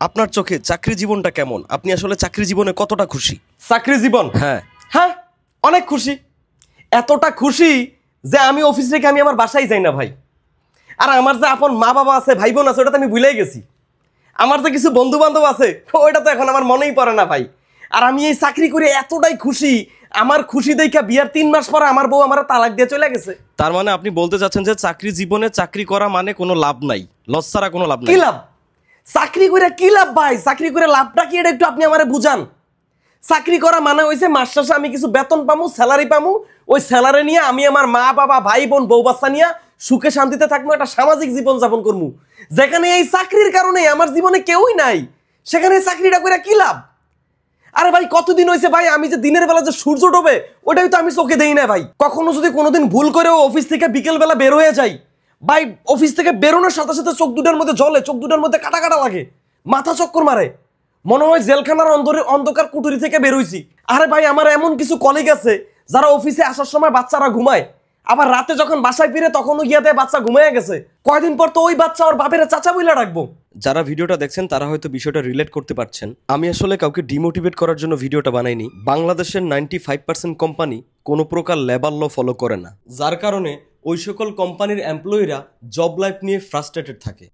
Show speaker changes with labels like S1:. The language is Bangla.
S1: আপনার চোখে চাকরি জীবনটা কেমন? আপনি আসলে চাকরি জীবনে কতটা খুশি?
S2: চাকরি জীবন
S1: হ্যাঁ
S2: হ্যাঁ অনেক খুশি, এতটা খুশি যে আমি অফিস থেকে আমি আমার বাসায় যাই না ভাই। আর আমার যে আপন মা বাবা আছে, ভাই বোন আছে, ওটা তো আমি ভুলেই গেছি। আমার যে কিছু বন্ধু বান্ধব আছে ওইটা তো এখন আমার মনেই পড়ে না ভাই। আর আমি এই চাকরি করে এতটাই খুশি, আমার খুশি দেখা বিয়ার 3 মাস পরে আমার বউ আমার তালাক দিয়ে চলে গেছে।
S1: তার মানে আপনি বলতে চাচ্ছেন যে চাকরি জীবনে চাকরি করা মানে কোনো লাভ নাই, লস ছাড়া কোনো লাভ নাই।
S2: কি লাভ? চাকরি করে কি লাভ ভাই? চাকরি করে লাভটা কি এটা একটু আপনি আমারে বুঝান। চাকরি করা মানে হইছে মাস শেষে আমি কিছু বেতন পামু, স্যালারি পামু, ওই স্যালারি নিয়ে আমি আমার মা বাবা ভাই বোন বউ বাচ্চা নিয়ে সুখে শান্তিতে থাকবো, একটা সামাজিক জীবন যাপন করবো। যেখানে এই চাকরির কারণে আমার জীবনে কেউই নাই, সেখানে চাকরিটা করে কি লাভ? আরে ভাই কতদিন হয়েছে ভাই আমি যে দিনের বেলা যে সূর্য ডোবে ওটাই তো আমি চোখে দেই না ভাই। কখনো যদি কোনোদিন ভুল করেও অফিস থেকে বিকেল বেলা বের হয়ে যাই ভাই, অফিস থেকে বেরোনোর সাথে সাথে চোখ দুটার মধ্যে জ্বলে, চোখ দুটার মধ্যে কাটা কাটা লাগে, মাথা চক্কর মারে, মনে হয় জেলখানার অন্ধকার কুটুরি থেকে বেরোইছি। আরে ভাই আমার এমন কিছু কলিগ আছে যারা অফিসে আসার সময় বাচ্চারা ঘুমায়, আবার রাতে যখন বাসায় ফিরে তখনও গিয়া দেয় বাচ্চা ঘুমিয়ে গেছে, কয়দিন পর তো ওই বাচ্চা ওর বাপের চাচা বইলা রাখবো।
S1: যারা ভিডিওটা দেখছেন তারা হয়তো বিষয়টা রিলেট করতে পারছেন। আমি আসলে কাউকে ডিমোটিভেট করার জন্য ভিডিওটা বানাইনি। বাংলাদেশের 95% কোম্পানি কোনো প্রকার লেবার ল ফলো করে না, যার কারণে ওই সকল কোম্পানির এমপ্লয়িরা জব লাইফ নিয়ে ফ্রাস্ট্রেটেড থাকে।